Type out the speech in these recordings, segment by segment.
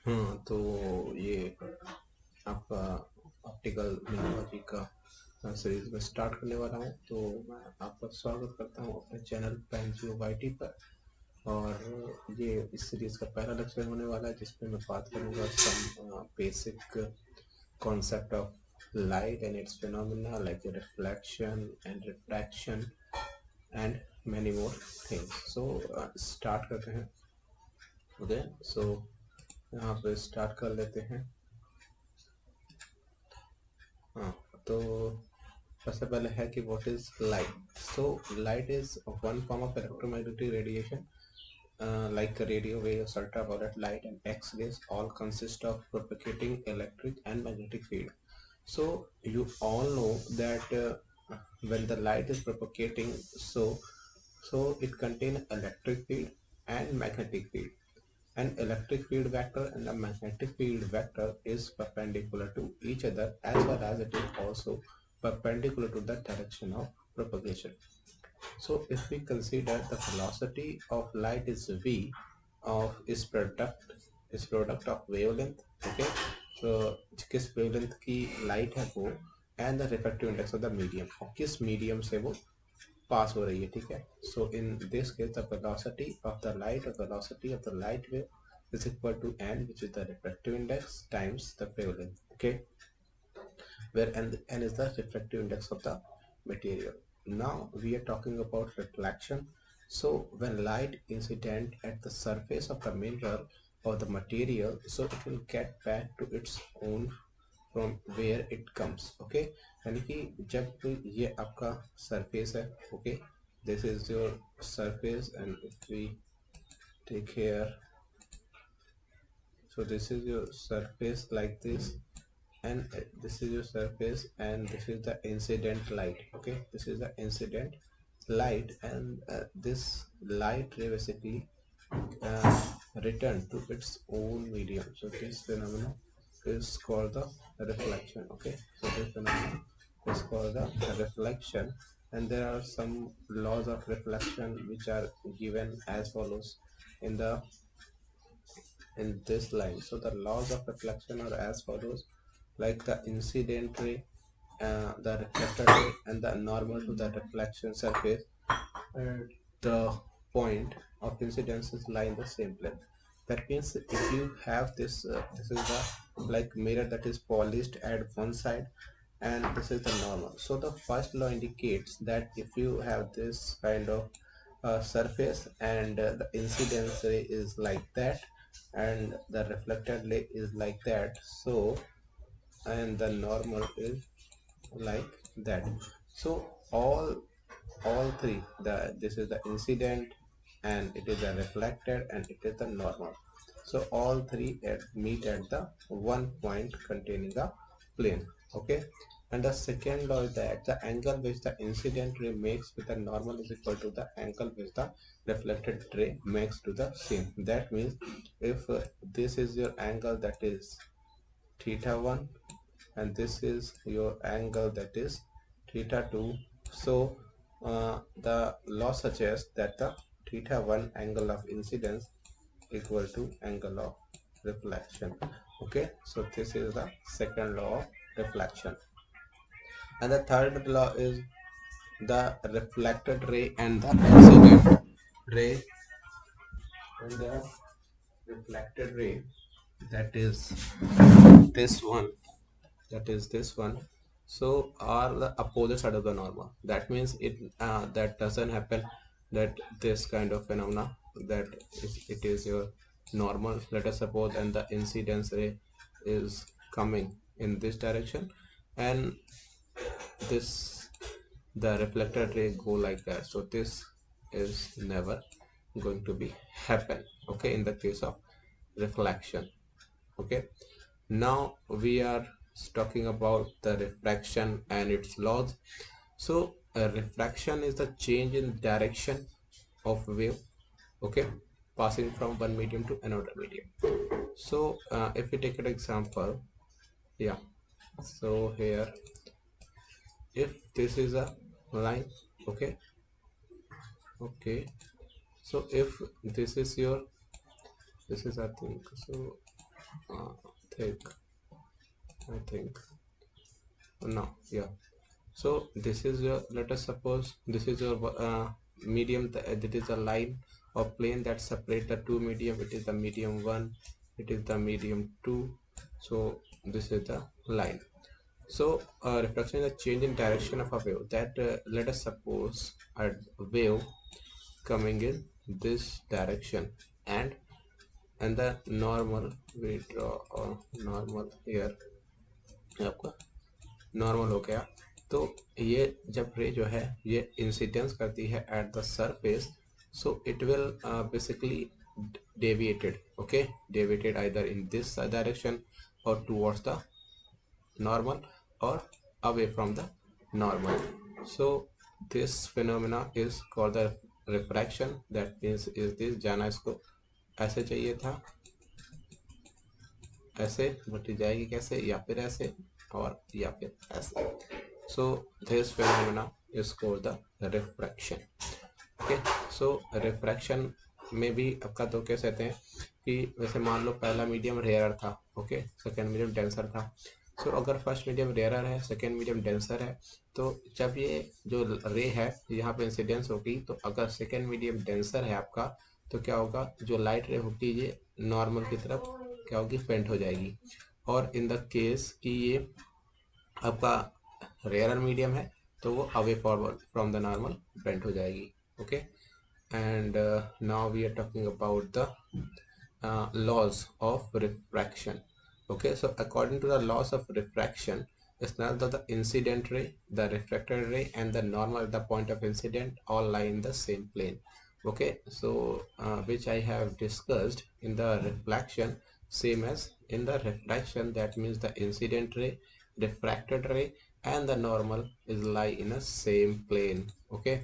हाँ, तो ये आपका ऑप्टिकल मिनरोलॉजी का सीरीज में स्टार्ट करने वाला हूँ। तो मैं आपका स्वागत करता हूँ अपने चैनल PenGoYT पर। और ये इस सीरीज का पहला लेक्चर होने वाला है, जिसमें मैं बात करूँगा some basic concept of light and its phenomena like the reflection and refraction and many more things. So start करते हैं। ओके, सो यहाँ पे स्टार्ट कर लेते हैं। हाँ, तो सबसे पहले है कि what is light. So light is one form of electromagnetic radiation like radio waves, ultraviolet light, and X-rays all consist of propagating electric and magnetic field. So you all know that when the light is propagating, so it contains electric field and magnetic field. An electric field vector and a magnetic field vector is perpendicular to each other, as well as it is also perpendicular to the direction of propagation. So if we consider the velocity of light is v of is product of wavelength, okay, so किस wavelength की light है वो, and the refractive index of the medium, और किस medium से वो पास हो रही है, ठीक है। So in this case the velocity of the light और velocity of the light wave is equal to n, which is the refractive index times the wavelength, okay, where n is the refractive index of the material. Now we are talking about reflection. So when light incident at the surface of the mirror or the material, so it will get back to its own from where it comes, okay। यानी कि जब ये आपका surface है, okay, this is your surface, and if we take here, so this is your surface like this, and this is your surface, and this is the incident light, okay, this is the incident light, and this light ray basically uh, return to its own medium. So this phenomenon is called the reflection, okay, so this phenomenon is called the reflection. And there are some laws of reflection which are given as follows in the in this line. So the laws of reflection are as follows, like the incident ray, the reflected ray, and the normal to the reflection surface, and the point of incidence is lie in the same plane. That means if you have this is the like mirror that is polished at one side, and this is the normal. So the first law indicates that if you have this kind of surface, and the incidence ray is like that, and the reflected ray is like that, so and the normal is like that. So all three, this is the incident, and it is the reflected, and it is the normal. So all three meet at the one point containing the plane, okay. And the second law is that the angle which the incident ray makes with the normal is equal to the angle which the reflected ray makes to the same. That means if this is your angle, that is theta 1, and this is your angle, that is theta 2. So the law suggests that the theta 1 angle of incidence equal to angle of reflection, okay. So this is the second law of reflection. And the third law is the reflected ray and the incident ray, and the reflected ray, that is this one, that is this one, so are the opposite side of the normal. That means that doesn't happen, that this kind of phenomena, that it is your normal, let us suppose, and the incidence ray is coming in this direction, and this the reflected ray go like that. So this is never going to be happen, okay, in the case of reflection, okay. Now we are talking about the refraction and its laws. So refraction is the change in direction of wave, okay, passing from one medium to another medium. So if we take an example, yeah, so here if this is a line, okay, okay, so if this is your, this is I think so, uh, thick, I think. No, yeah. So this is your, let us suppose this is your medium, that is a line or plane that separate the two medium. It is the medium 1, it is the medium 2. So this is the line. So reflection is a change in direction of a wave. That let us suppose a wave coming in this direction, and the normal we draw, normal here आपका normal हो गया। तो ये जब रे जो है ये इंसिडेंस करती है at the surface, so it will basically deviated, okay, deviated either in this direction or towards the normal or away from the normal. So this phenomena is called the refraction. That means is this, जाना इसको ऐसे चाहिए था, ऐसे बटी जाएगी कैसे, या फिर ऐसे और या फिर ऐसे। So this phenomena is called the refraction. Okay, so refraction में भी आपका दो केस रहते हैं कि वैसे मान लो पहला मीडियम रेयर था, ओके, सेकेंड मीडियम डेंसर था। सो अगर फर्स्ट मीडियम रेयर है, सेकेंड मीडियम डेंसर है, तो जब ये जो रे है यहाँ पे इंसिडेंस होगी, तो अगर सेकेंड मीडियम डेंसर है आपका, तो क्या होगा, जो लाइट रे होगी ये नॉर्मल की तरफ क्या होगी, फेंट हो जाएगी। और इन द केस कि ये आपका रेयर मीडियम है, तो वो away forward from the normal bent हो जाएगी। Okay, and now we are talking about the laws of refraction. Okay, so according to the laws of refraction, it's not that the incident ray, the refracted ray, and the normal at the point of incident all lie in the same plane. Okay, so which I have discussed in the reflection, same as in the refraction. That means the incident ray, refracted ray, and the normal is lie in a same plane. Okay,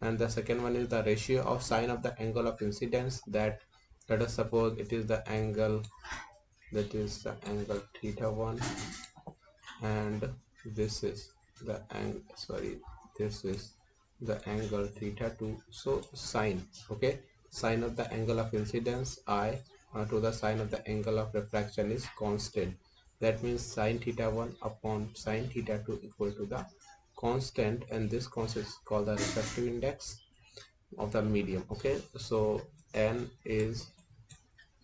and the second one is the ratio of sine of the angle of incidence. That let us suppose it is the angle, that is the angle theta 1, and this is the angle, sorry, this is the angle theta 2. So sine, okay, sine of the angle of incidence I to the sine of the angle of refraction is constant. That means sine theta 1 upon sine theta 2 equal to the constant, and this constant is called the refractive index of the medium. Okay, so n is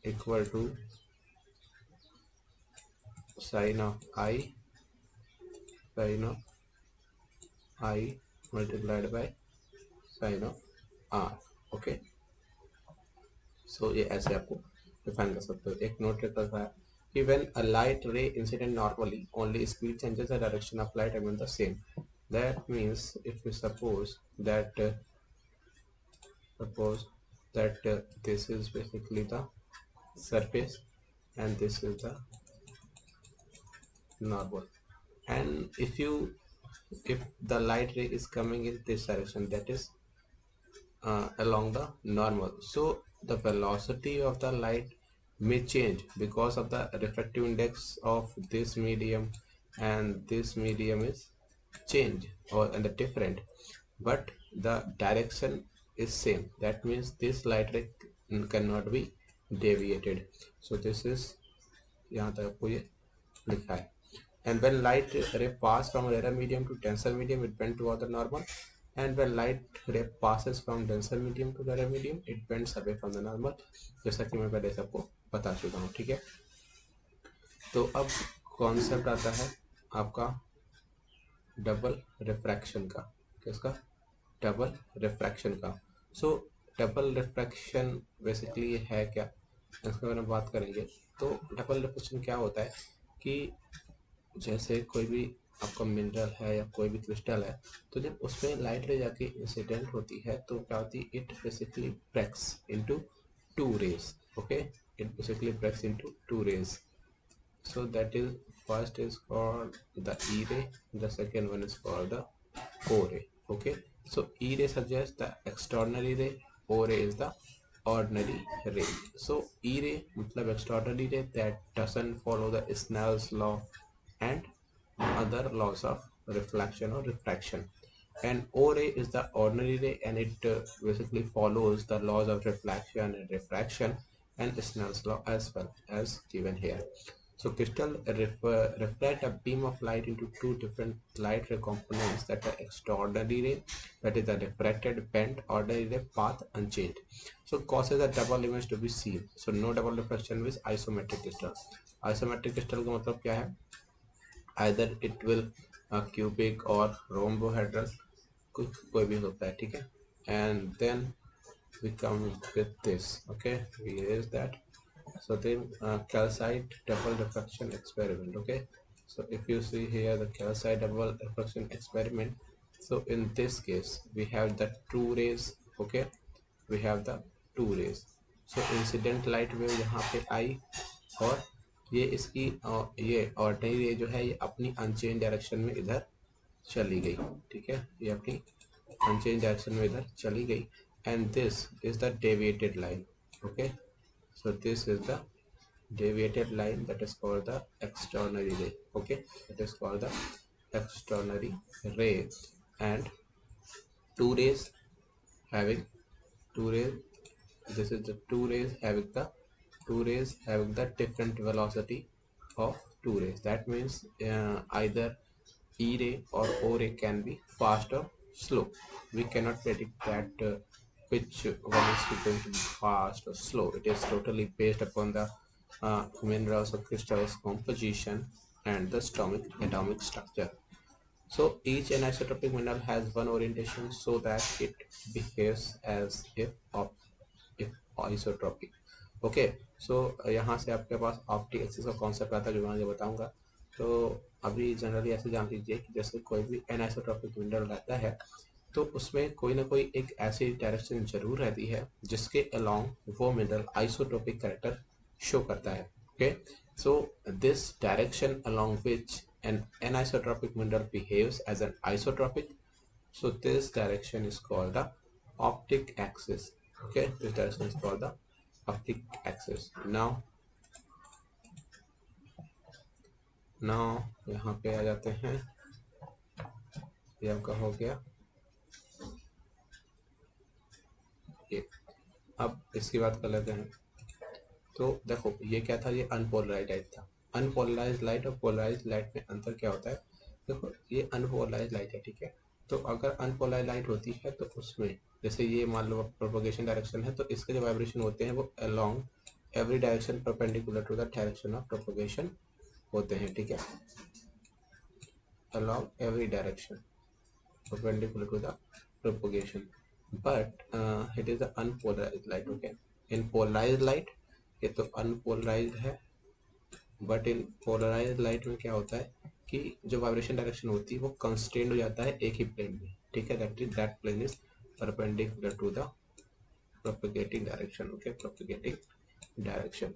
equal to sine of I multiplied by sine of R. Okay, so ये ऐसे आपको define कर सकते हो। एक note रहता है कि when a light ray incident normally only speed changes the direction of light remain the same. That means if we suppose that this is basically the surface and this is the normal, and if the light ray is coming in this direction, that is along the normal, so the velocity of the light may change because of the refractive index of this medium, and this medium is change or and the different, but the direction is same. That means this light ray cannot be deviated. So this is यहाँ तक आपको ये लिखा है। And when light ray pass from rarer medium to denser medium, it bends toward the normal. And when light ray passes from denser medium to rarer medium, it bends away from the normal. जैसा कि मैं पहले सबको बता चुका हूँ, ठीक है। तो अब कॉन्सेप्ट आता है आपका डबल रिफ्रैक्शन का। किसका? डबल रिफ्रैक्शन का। सो डबल रिफ्रैक्शन बेसिकली है क्या, इसके बारे में बात करेंगे। तो डबल रिफ्रैक्शन क्या होता है कि जैसे कोई भी आपका मिनरल है या कोई भी क्रिस्टल है, तो जब उसमें लाइट रे जाके इंसिडेंट होती है तो क्या होती है, it basically breaks into two rays. Okay, it basically breaks into two rays. So that is, first is called the E ray, the second one is called the O ray. Okay, so E ray suggests the extraordinary ray, O ray is the ordinary ray. So E ray मतलब extraordinary ray that doesn't follow the Snell's law and other laws of reflection or refraction, and O ray is the ordinary ray, and it basically follows the laws of reflection and refraction, and Snell's law as well as given here. So crystal reflect a beam of light into two different light ray components that are extraordinary ray, that is the refracted bent, ordinary ray path unchanged. So causes a double image to be seen. So no double reflection with isometric crystal. Isometric crystal का मतलब क्या है? Either it will cubic or rhombohedral, कोई भी होता है, ठीक है. And then we come with this. Okay, we erase that. So then calcite double refraction experiment. Okay, so if you see here the calcite double refraction experiment, so in this case we have the two rays. Okay, we have the two rays. So incident light wave यहाँ पे आई, और ये इसकी ये ordinary रे जो है ये अपनी अनचेंज डायरेक्शन में इधर चली गई, ठीक है, ये अपनी अनचेंज डायरेक्शन में इधर चली गई. And this is the deviated line. Okay, so this is the deviated line, that is called the extraordinary ray. Okay, that is called the extraordinary ray. And two rays having two rays, this is the two rays having the different velocity of two rays. That means either E ray or O ray can be fast or slow. We cannot predict that which one is going to be fast or slow. It is totally based upon the minerals or crystals composition and the atomic structure. So each anisotropic mineral has one orientation so that it behaves as if isotropic. Okay, so यहाँ से आपके पास optic axis का concept आता है जो मैं आगे बताऊंगा. तो अभी जनरली ऐसे जान लीजिए कि जैसे कोई भी एनाइसोट्रॉपिक मिनरल रहता है तो उसमें कोई ना कोई एक ऐसी डायरेक्शन जरूर रहती है जिसके अलोंग वो मिनरल आइसोट्रोपिक कैरेक्टर शो करता है. Okay, so this direction along which an anisotropic mineral behaves as an isotropic, so this direction is called the optic axis. Okay, this direction is called the optic axis. now यहाँ पे आ जाते हैं, ये आपका हो गया ये. अब इसकी बात कर लेते हैं. तो देखो ये क्या था, ये अनपोलराइज लाइट था. अनपोलराइज लाइट और पोलराइज लाइट में अंतर क्या होता है? देखो ये अनपोलराइज लाइट है, ठीक है. तो अगर अनपोलराइज लाइट होती है तो उसमें जैसे ये मान लो प्रोपगेशन डायरेक्शन है, तो इसके जो वाइब्रेशन होते हैं वो along every direction perpendicular to the direction of propagation होते हैं, ठीक है, along every direction perpendicular to the propagation. But it is the unpolarized light. Okay, in polarized light ये तो unpolarized है, but in polarized light में क्या होता है कि जो वाइब्रेशन डायरेक्शन होती है वो कंस्ट्रेंड हो जाता है एक ही प्लेन में, ठीक है, that plane is perpendicular to the propagating direction. Okay, propagating direction.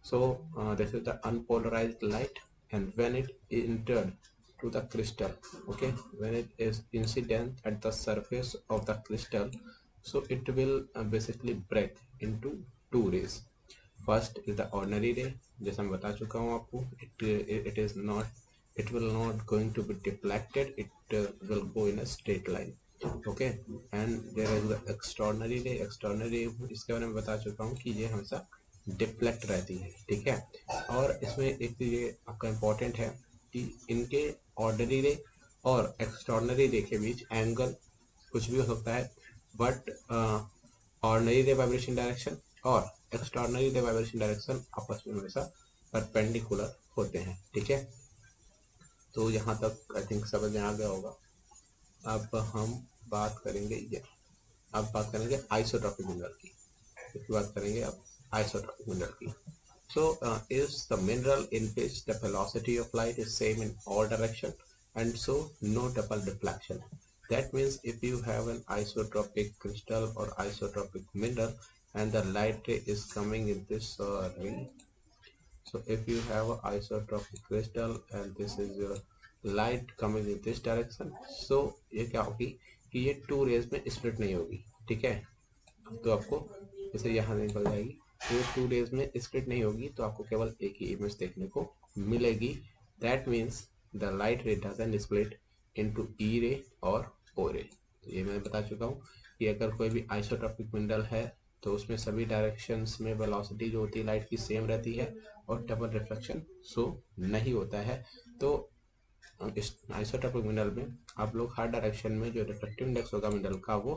So this is the unpolarized light, and when it entered to the crystal, okay, when it is incident at the surface of the crystal, so it will basically break into two rays. First is the ordinary ray, जैसा मैं बता चुका हूँ आपको, it will not going to be deflected, it will go in a straight line. Okay, and there is the extraordinary ray. extraordinary ray इसके बारे में बता चुका हूँ कि ये हमेशा डिफ्लेक्ट रहती है, ठीक है. और इसमें एक चीज ये आपका इम्पोर्टेंट है कि इनके ऑर्डिनरी रे और एक्स्ट्राऑर्डिनरी रे के बीच एंगल कुछ भी हो सकता है, बट ऑर्डिनरी रे वाइब्रेशन डायरेक्शन और एक्स्ट्राऑर्डिनरी रे वाइब्रेशन डायरेक्शन आपस में हमेशा परपेंडिकुलर होते हैं, ठीक है. तो यहाँ तक आई थिंक समझ में आ गया होगा. अब हम बात करेंगे आइसोट्रॉपिक मिनरल की. इसकी बात करेंगे अब आइसोट्रॉपिक मिनरल की. So is the mineral in which the velocity of light is same in all direction and so no double deflection. That means if you have an isotropic crystal or isotropic mineral and the light ray is coming in this ring. So if you have an isotropic crystal and this is your light coming in this direction, so ये क्या होगी कि ये to raise में split नहीं होगी, ठीक है. तो आपको जैसे यहाँ निकल जाएगी, तो टू रेज में स्प्लिट नहीं होगी, तो आपको केवल एक ही इमेज देखने को मिलेगी. That means the light ray doesn't split into E ray और ओ रे. ये मैं बता चुका हूँ कि अगर कोई भी आइसोट्रॉपिक मिनरल है तो उसमें सभी डायरेक्शंस में वेलोसिटी जो होती है लाइट की सेम रहती है और डबल रिफ्लेक्शन शो नहीं होता है। तो इस आइसोट्रोपिक मिनरल में आप लोग हर डायरेक्शन में जो रिफ्लेक्टिव इंडेक्स होगा मिनरल का वो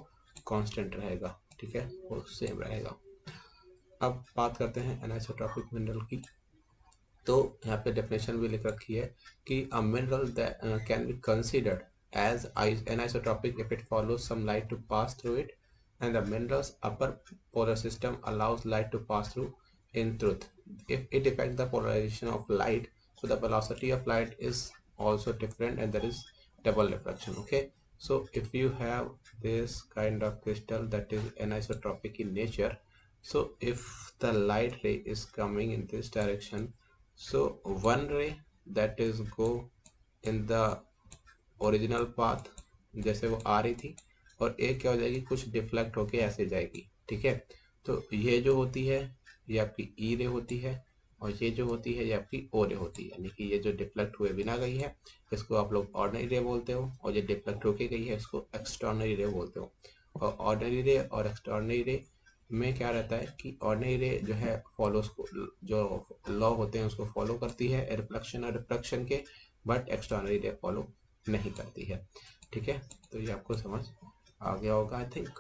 कांस्टेंट रहेगा, ठीक है, वो सेम रहेगा। अब बात करते हैं एनाइसोट्रोपिक मिनरल की। तो यहाँ पे डेफिनेशन भी लिख रखी है कि a mineral can be considered as anisotropic if it follows some light to pass through it, and the mineral's upper polar system allows light to pass through. In truth, if it affects the polarization of light, so the velocity of light is also different and there is double refraction. Okay, so if you have this kind of crystal that is anisotropic in nature, so if the light ray is coming in this direction, so one ray that is go in the original path जैसे वो आ रही थी, और एक क्या हो जाएगी, कुछ डिफ्लेक्ट होके ऐसे जाएगी, ठीक है। तो ये जो होती है ये आपकी ई रे होती है, और ये जो होती है ये आपकी ओ रे होती है, यानी कि ये जो डिफ्लेक्ट हुए बिना गई है इसको आप लोग ऑर्डिनरी रे बोलते हो, और ये डिफ्लेक्ट होके गई है इसको एक्सटर्नरी रे बोलते हो। और ऑर्डिनरी रे और एक्सटर्नरी रे में क्या रहता है कि ऑर्डिनरी रे जो है फॉलोस को, जो लॉ होते हैं उसको फॉलो करती है रिफ्लेक्शन और रिफ्रैक्शन के, बट एक्सटर्नरी रे फॉलो नहीं करती है, ठीक है। तो ये आपको समझ आ गया होगा I think.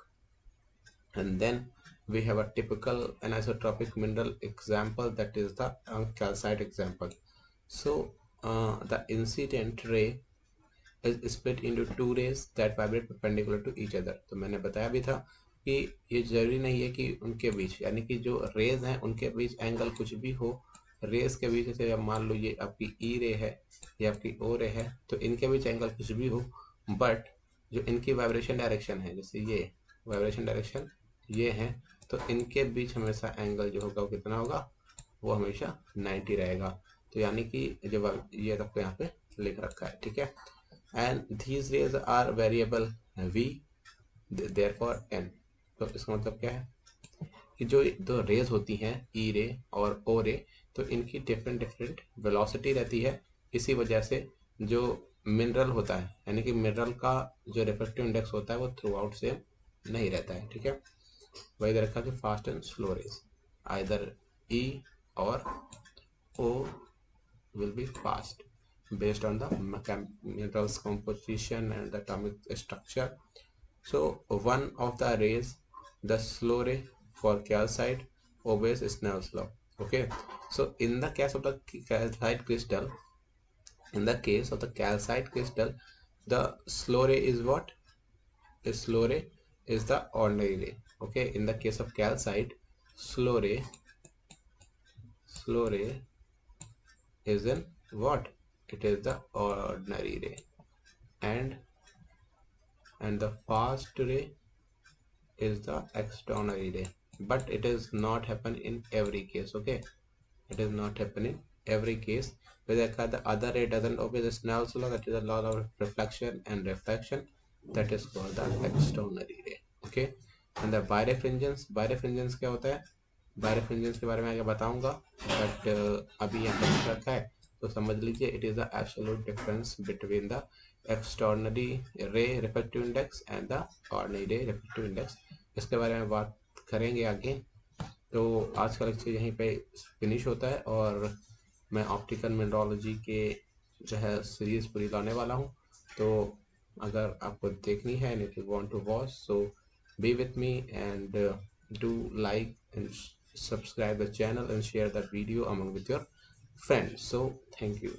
And then we have a typical anisotropic mineral example, that is the calcite example. So the incident ray is split into two rays that vibrate perpendicular to each other. तो मैंने बताया भी था कि ये जरूरी नहीं है कि उनके बीच, यानी कि जो रेज हैं उनके बीच एंगल कुछ भी हो, रेस के बीच से अब मान लो ये आपकी ई रे है, ये आपकी ओ रे है, तो इनके बीच एंगल कुछ भी हो, बट जो इनकी वाइब्रेशन डायरेक्शन है, जैसे ये वाइब्रेशन डायरेक्शन ये है, तो इनके बीच हमेशा एंगल जो होगा वो कितना होगा, वो हमेशा 90 रहेगा। तो यानी कि जो ये आपको यहाँ पे लिख रखा है, ठीक है। And these rays are variable v, therefore n। तो इसका मतलब क्या है कि जो दो रेज होती हैं ई रे और ओ रे, तो इनकी डिफरेंट डिफरेंट वेलोसिटी रहती है, इसी वजह से जो मिनरल होता है, यानी कि मिनरल का जो रिफ्रैक्टिव इंडेक्स होता है वो थ्रू आउट सेम नहीं रहता है, ठीक है। वही दे रखा कि fast and slow rays either E और O will be fast based on the mineral's composition and the atomic structure. So one of the rays, the slow ray for calcite, obeys Snell's law. Okay, so in the case of the calcite crystal, in the case of the calcite crystal, the slow ray is what? The slow ray is the ordinary ray. Okay, in the case of calcite, slow ray is in what? It is the ordinary ray, and the fast ray is the extraordinary ray, but it is not happen in every case. Okay, it is not happen in every case. Where the other ray doesn't obey the Snell's law, that is the law of reflection and refraction, that is called the extraordinary ray. Okay, and the birefringence क्या होता है, बायरेफ्रिंजेंस के बारे में आगे बताऊंगा, but अभी यहाँ पर लिख रखा है तो समझ लीजिए, it is the absolute difference between the extraordinary ray refractive index and the ordinary ray refractive index. इसके बारे में बात करेंगे आगे। तो आज का लेक्चर यहीं पे फिनिश होता है, और मैं ऑप्टिकल मिनरोलॉजी के जो है सीरीज़ पूरी लाने वाला हूँ। तो अगर आपको देखनी है and if you want to watch, so be with me and do like and subscribe the channel and share the video among with your friends. So thank you.